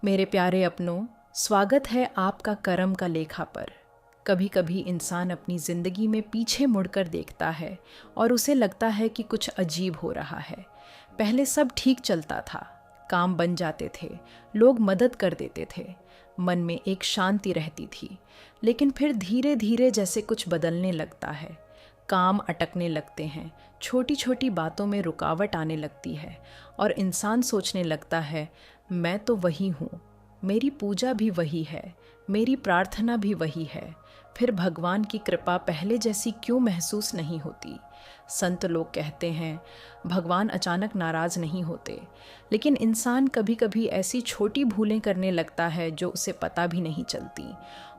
मेरे प्यारे अपनों, स्वागत है आपका कर्म का लेखा पर। कभी कभी इंसान अपनी ज़िंदगी में पीछे मुड़कर देखता है और उसे लगता है कि कुछ अजीब हो रहा है। पहले सब ठीक चलता था, काम बन जाते थे, लोग मदद कर देते थे, मन में एक शांति रहती थी। लेकिन फिर धीरे धीरे जैसे कुछ बदलने लगता है, काम अटकने लगते हैं, छोटी छोटी बातों में रुकावट आने लगती है और इंसान सोचने लगता है, मैं तो वही हूँ, मेरी पूजा भी वही है, मेरी प्रार्थना भी वही है, फिर भगवान की कृपा पहले जैसी क्यों महसूस नहीं होती। संत लोग कहते हैं भगवान अचानक नाराज़ नहीं होते, लेकिन इंसान कभी कभी ऐसी छोटी भूलें करने लगता है जो उसे पता भी नहीं चलती,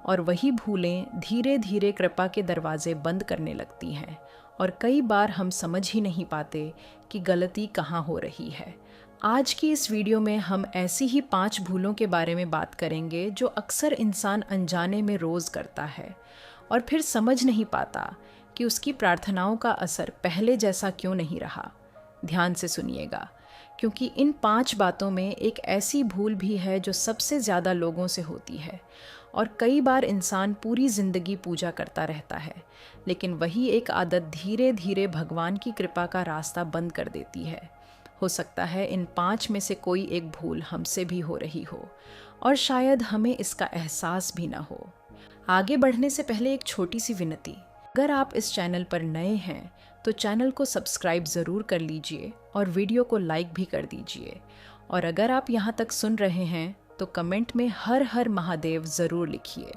और वही भूलें धीरे धीरे कृपा के दरवाजे बंद करने लगती हैं। और कई बार हम समझ ही नहीं पाते कि गलती कहाँ हो रही है। आज की इस वीडियो में हम ऐसी ही 5 भूलों के बारे में बात करेंगे जो अक्सर इंसान अनजाने में रोज़ करता है और फिर समझ नहीं पाता कि उसकी प्रार्थनाओं का असर पहले जैसा क्यों नहीं रहा। ध्यान से सुनिएगा, क्योंकि इन 5 बातों में एक ऐसी भूल भी है जो सबसे ज़्यादा लोगों से होती है। और कई बार इंसान पूरी ज़िंदगी पूजा करता रहता है, लेकिन वही एक आदत धीरे धीरे भगवान की कृपा का रास्ता बंद कर देती है। हो सकता है इन 5 में से कोई एक भूल हमसे भी हो रही हो और शायद हमें इसका एहसास भी ना हो। आगे बढ़ने से पहले एक छोटी सी विनती, अगर आप इस चैनल पर नए हैं तो चैनल को सब्सक्राइब ज़रूर कर लीजिए और वीडियो को लाइक भी कर दीजिए। और अगर आप यहाँ तक सुन रहे हैं तो कमेंट में हर हर महादेव ज़रूर लिखिए।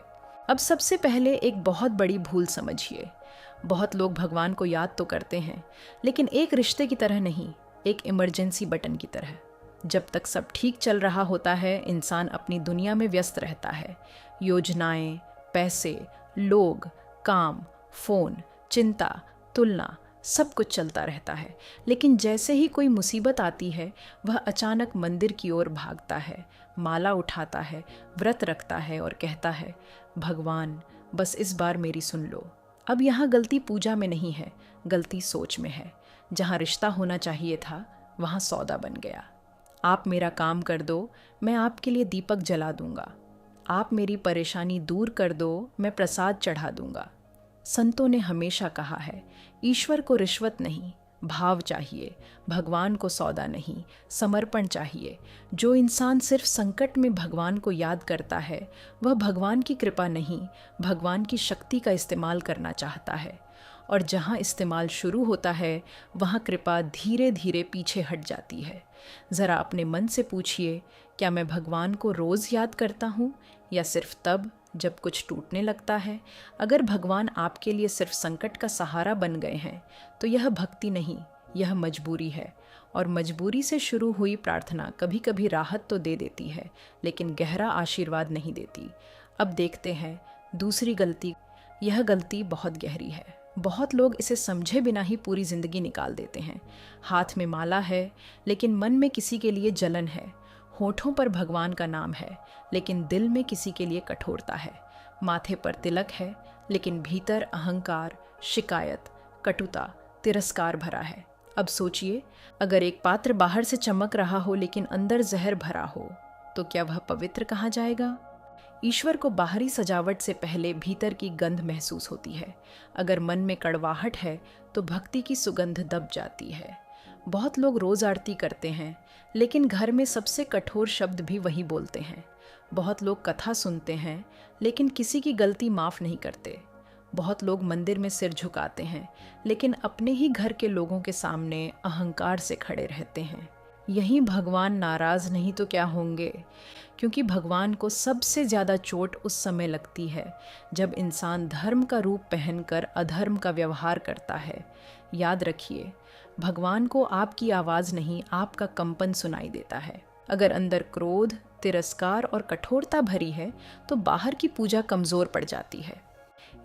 अब सबसे पहले एक बहुत बड़ी भूल समझिए। बहुत लोग भगवान को याद तो करते हैं, लेकिन एक रिश्ते की तरह नहीं, एक इमरजेंसी बटन की तरह। जब तक सब ठीक चल रहा होता है, इंसान अपनी दुनिया में व्यस्त रहता है। योजनाएं, पैसे, लोग, काम, फ़ोन, चिंता, तुलना, सब कुछ चलता रहता है। लेकिन जैसे ही कोई मुसीबत आती है, वह अचानक मंदिर की ओर भागता है, माला उठाता है, व्रत रखता है और कहता है, भगवान बस इस बार मेरी सुन लो। अब यहाँ गलती पूजा में नहीं है, गलती सोच में है। जहाँ रिश्ता होना चाहिए था, वहाँ सौदा बन गया। आप मेरा काम कर दो, मैं आपके लिए दीपक जला दूंगा। आप मेरी परेशानी दूर कर दो, मैं प्रसाद चढ़ा दूंगा। संतों ने हमेशा कहा है, ईश्वर को रिश्वत नहीं, भाव चाहिए। भगवान को सौदा नहीं, समर्पण चाहिए। जो इंसान सिर्फ संकट में भगवान को याद करता है, वह भगवान की कृपा नहीं, भगवान की शक्ति का इस्तेमाल करना चाहता है। और जहाँ इस्तेमाल शुरू होता है, वहाँ कृपा धीरे धीरे पीछे हट जाती है। ज़रा अपने मन से पूछिए, क्या मैं भगवान को रोज़ याद करता हूँ या सिर्फ तब जब कुछ टूटने लगता है? अगर भगवान आपके लिए सिर्फ संकट का सहारा बन गए हैं, तो यह भक्ति नहीं, यह मजबूरी है। और मजबूरी से शुरू हुई प्रार्थना कभी कभी राहत तो दे देती है, लेकिन गहरा आशीर्वाद नहीं देती। अब देखते हैं दूसरी गलती। यह गलती बहुत गहरी है। बहुत लोग इसे समझे बिना ही पूरी ज़िंदगी निकाल देते हैं। हाथ में माला है, लेकिन मन में किसी के लिए जलन है। होठों पर भगवान का नाम है, लेकिन दिल में किसी के लिए कठोरता है। माथे पर तिलक है, लेकिन भीतर अहंकार, शिकायत, कटुता, तिरस्कार भरा है। अब सोचिए, अगर एक पात्र बाहर से चमक रहा हो लेकिन अंदर जहर भरा हो, तो क्या वह पवित्र कहा जाएगा? ईश्वर को बाहरी सजावट से पहले भीतर की गंध महसूस होती है। अगर मन में कड़वाहट है तो भक्ति की सुगंध दब जाती है। बहुत लोग रोज़ आरती करते हैं, लेकिन घर में सबसे कठोर शब्द भी वही बोलते हैं। बहुत लोग कथा सुनते हैं, लेकिन किसी की गलती माफ़ नहीं करते। बहुत लोग मंदिर में सिर झुकाते हैं, लेकिन अपने ही घर के लोगों के सामने अहंकार से खड़े रहते हैं। यही भगवान नाराज़ नहीं तो क्या होंगे? क्योंकि भगवान को सबसे ज़्यादा चोट उस समय लगती है जब इंसान धर्म का रूप पहनकर अधर्म का व्यवहार करता है। याद रखिए, भगवान को आपकी आवाज़ नहीं, आपका कंपन सुनाई देता है। अगर अंदर क्रोध, तिरस्कार और कठोरता भरी है, तो बाहर की पूजा कमज़ोर पड़ जाती है।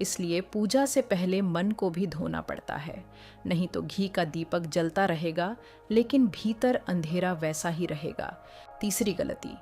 इसलिए पूजा से पहले मन को भी धोना पड़ता है, नहीं तो घी का दीपक जलता रहेगा, लेकिन भीतर अंधेरा वैसा ही रहेगा। तीसरी गलती,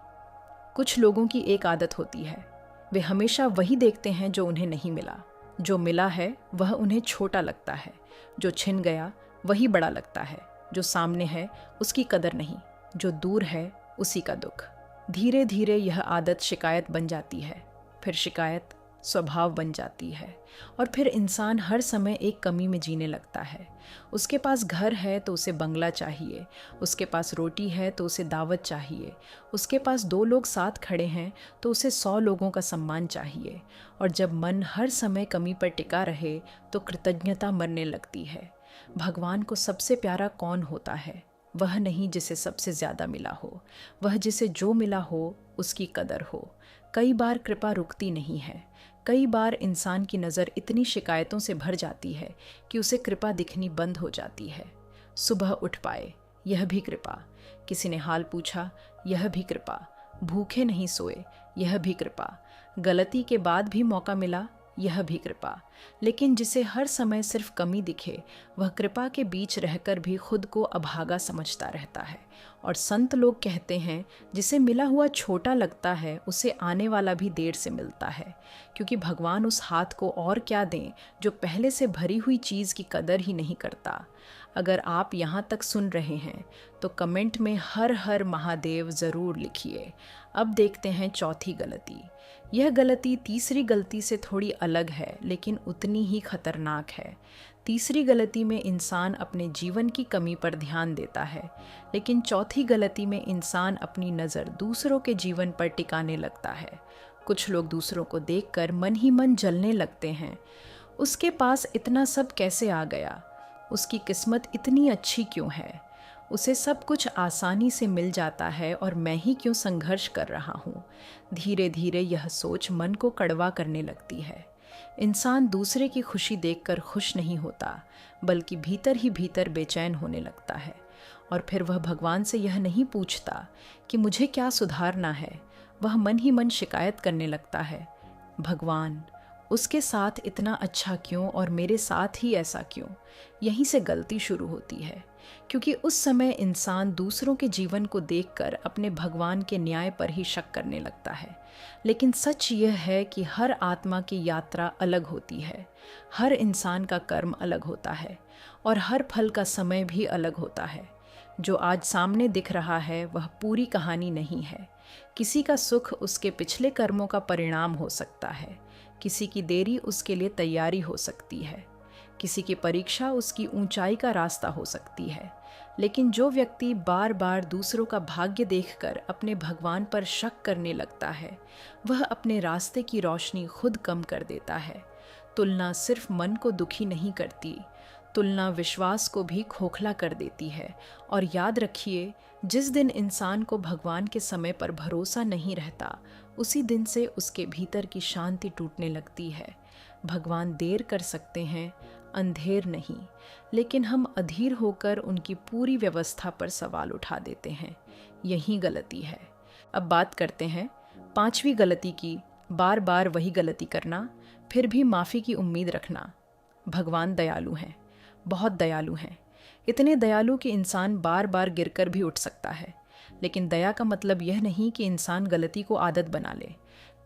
कुछ लोगों की एक आदत होती है, वे हमेशा वही देखते हैं जो उन्हें नहीं मिला। जो मिला है वह उन्हें छोटा लगता है, जो छिन गया वही बड़ा लगता है। जो सामने है उसकी कदर नहीं, जो दूर है उसी का दुख। धीरे धीरे यह आदत शिकायत बन जाती है, फिर शिकायत स्वभाव बन जाती है, और फिर इंसान हर समय एक कमी में जीने लगता है। उसके पास घर है तो उसे बंगला चाहिए, उसके पास रोटी है तो उसे दावत चाहिए, उसके पास 2 लोग साथ खड़े हैं तो उसे 100 लोगों का सम्मान चाहिए। और जब मन हर समय कमी पर टिका रहे तो कृतज्ञता मरने लगती है। भगवान को सबसे प्यारा कौन होता है? वह नहीं जिसे सबसे ज़्यादा मिला हो, वह जिसे जो मिला हो उसकी कदर हो। कई बार कृपा रुकती नहीं है। कई बार इंसान की नज़र इतनी शिकायतों से भर जाती है कि उसे कृपा दिखनी बंद हो जाती है। सुबह उठ पाए, यह भी कृपा। किसी ने हाल पूछा, यह भी कृपा। भूखे नहीं सोए, यह भी कृपा। गलती के बाद भी मौका मिला, यह भी कृपा। लेकिन जिसे हर समय सिर्फ कमी दिखे, वह कृपा के बीच रहकर भी खुद को अभागा समझता रहता है। और संत लोग कहते हैं, जिसे मिला हुआ छोटा लगता है उसे आने वाला भी देर से मिलता है, क्योंकि भगवान उस हाथ को और क्या दें जो पहले से भरी हुई चीज़ की कदर ही नहीं करता। अगर आप यहाँ तक सुन रहे हैं तो कमेंट में हर हर महादेव ज़रूर लिखिए। अब देखते हैं चौथी गलती। यह गलती तीसरी गलती से थोड़ी अलग है, लेकिन उतनी ही खतरनाक है। तीसरी गलती में इंसान अपने जीवन की कमी पर ध्यान देता है, लेकिन चौथी गलती में इंसान अपनी नज़र दूसरों के जीवन पर टिकाने लगता है। कुछ लोग दूसरों को देखकर मन ही मन जलने लगते हैं। उसके पास इतना सब कैसे आ गया? उसकी किस्मत इतनी अच्छी क्यों है? उसे सब कुछ आसानी से मिल जाता है और मैं ही क्यों संघर्ष कर रहा हूँ? धीरे धीरे यह सोच मन को कड़वा करने लगती है। इंसान दूसरे की खुशी देखकर खुश नहीं होता, बल्कि भीतर ही भीतर बेचैन होने लगता है। और फिर वह भगवान से यह नहीं पूछता कि मुझे क्या सुधारना है, वह मन ही मन शिकायत करने लगता है, भगवान उसके साथ इतना अच्छा क्यों और मेरे साथ ही ऐसा क्यों? यहीं से गलती शुरू होती है, क्योंकि उस समय इंसान दूसरों के जीवन को देखकर अपने भगवान के न्याय पर ही शक करने लगता है। लेकिन सच यह है कि हर आत्मा की यात्रा अलग होती है, हर इंसान का कर्म अलग होता है और हर फल का समय भी अलग होता है। जो आज सामने दिख रहा है वह पूरी कहानी नहीं है। किसी का सुख उसके पिछले कर्मों का परिणाम हो सकता है, किसी की देरी उसके लिए तैयारी हो सकती है, किसी की परीक्षा उसकी ऊंचाई का रास्ता हो सकती है। लेकिन जो व्यक्ति बार बार दूसरों का भाग्य देखकर अपने भगवान पर शक करने लगता है, वह अपने रास्ते की रोशनी खुद कम कर देता है। तुलना सिर्फ मन को दुखी नहीं करती, तुलना विश्वास को भी खोखला कर देती है। और याद रखिए, जिस दिन इंसान को भगवान के समय पर भरोसा नहीं रहता, उसी दिन से उसके भीतर की शांति टूटने लगती है। भगवान देर कर सकते हैं, अंधेर नहीं, लेकिन हम अधीर होकर उनकी पूरी व्यवस्था पर सवाल उठा देते हैं। यही गलती है। अब बात करते हैं 5वीं गलती की, बार बार वही गलती करना, फिर भी माफ़ी की उम्मीद रखना। भगवान दयालु हैं, बहुत दयालु हैं, इतने दयालु कि इंसान बार बार गिरकर भी उठ सकता है। लेकिन दया का मतलब यह नहीं कि इंसान गलती को आदत बना ले।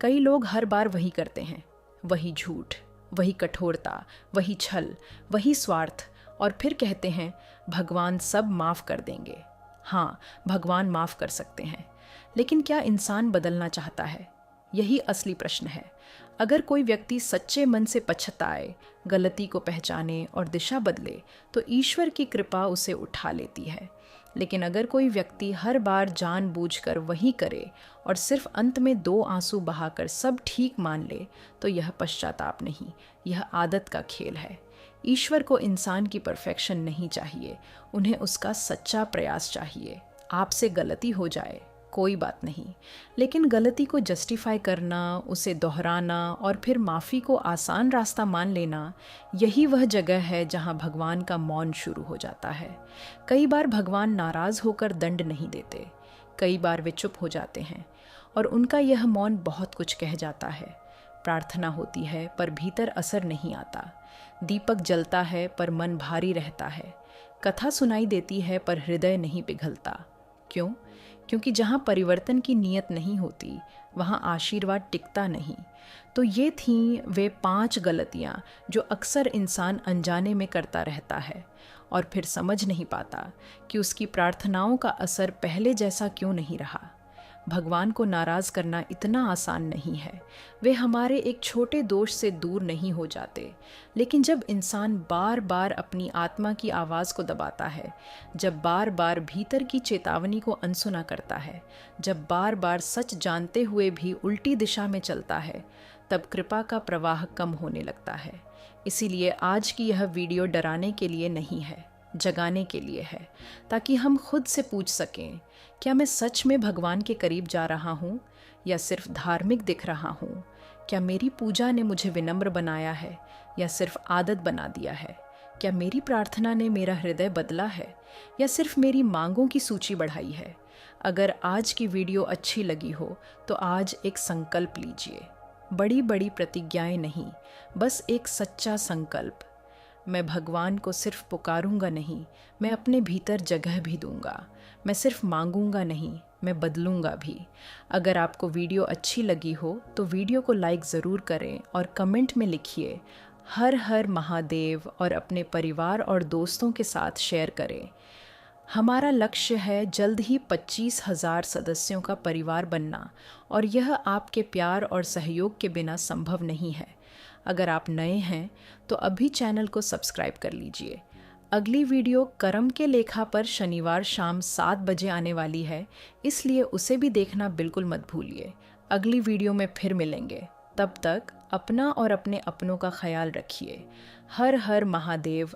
कई लोग हर बार वही करते हैं, वही झूठ, वही कठोरता, वही छल, वही स्वार्थ, और फिर कहते हैं भगवान सब माफ़ कर देंगे। हाँ, भगवान माफ़ कर सकते हैं, लेकिन क्या इंसान बदलना चाहता है? यही असली प्रश्न है। अगर कोई व्यक्ति सच्चे मन से पछताए, गलती को पहचाने और दिशा बदले, तो ईश्वर की कृपा उसे उठा लेती है। लेकिन अगर कोई व्यक्ति हर बार जानबूझकर वही करे और सिर्फ अंत में 2 आंसू बहाकर सब ठीक मान ले, तो यह पश्चाताप नहीं, यह आदत का खेल है। ईश्वर को इंसान की परफेक्शन नहीं चाहिए, उन्हें उसका सच्चा प्रयास चाहिए। आपसे गलती हो जाए, कोई बात नहीं, लेकिन गलती को जस्टिफाई करना, उसे दोहराना और फिर माफ़ी को आसान रास्ता मान लेना, यही वह जगह है जहां भगवान का मौन शुरू हो जाता है। कई बार भगवान नाराज़ होकर दंड नहीं देते, कई बार वे चुप हो जाते हैं, और उनका यह मौन बहुत कुछ कह जाता है। प्रार्थना होती है पर भीतर असर नहीं आता, दीपक जलता है पर मन भारी रहता है, कथा सुनाई देती है पर हृदय नहीं पिघलता। क्यों? क्योंकि जहाँ परिवर्तन की नीयत नहीं होती, वहाँ आशीर्वाद टिकता नहीं। तो ये थीं वे 5 गलतियाँ जो अक्सर इंसान अनजाने में करता रहता है और फिर समझ नहीं पाता कि उसकी प्रार्थनाओं का असर पहले जैसा क्यों नहीं रहा। भगवान को नाराज़ करना इतना आसान नहीं है। वे हमारे एक छोटे दोष से दूर नहीं हो जाते, लेकिन जब इंसान बार बार अपनी आत्मा की आवाज़ को दबाता है, जब बार बार भीतर की चेतावनी को अनसुना करता है, जब बार बार सच जानते हुए भी उल्टी दिशा में चलता है, तब कृपा का प्रवाह कम होने लगता है। इसीलिए आज की यह वीडियो डराने के लिए नहीं है, जगाने के लिए है, ताकि हम खुद से पूछ सकें, क्या मैं सच में भगवान के करीब जा रहा हूँ या सिर्फ धार्मिक दिख रहा हूँ? क्या मेरी पूजा ने मुझे विनम्र बनाया है या सिर्फ आदत बना दिया है? क्या मेरी प्रार्थना ने मेरा हृदय बदला है या सिर्फ मेरी मांगों की सूची बढ़ाई है? अगर आज की वीडियो अच्छी लगी हो तो आज एक संकल्प लीजिए। बड़ी बड़ी प्रतिज्ञाएं नहीं, बस एक सच्चा संकल्प। मैं भगवान को सिर्फ पुकारूंगा नहीं, मैं अपने भीतर जगह भी दूंगा। मैं सिर्फ मांगूंगा नहीं, मैं बदलूंगा भी। अगर आपको वीडियो अच्छी लगी हो तो वीडियो को लाइक ज़रूर करें और कमेंट में लिखिए हर हर महादेव और अपने परिवार और दोस्तों के साथ शेयर करें। हमारा लक्ष्य है जल्द ही 25,000 सदस्यों का परिवार बनना, और यह आपके प्यार और सहयोग के बिना संभव नहीं है। अगर आप नए हैं तो अभी चैनल को सब्सक्राइब कर लीजिए। अगली वीडियो कर्म के लेखा पर शनिवार शाम 7 बजे आने वाली है, इसलिए उसे भी देखना बिल्कुल मत भूलिए। अगली वीडियो में फिर मिलेंगे, तब तक अपना और अपने अपनों का ख्याल रखिए। हर हर महादेव।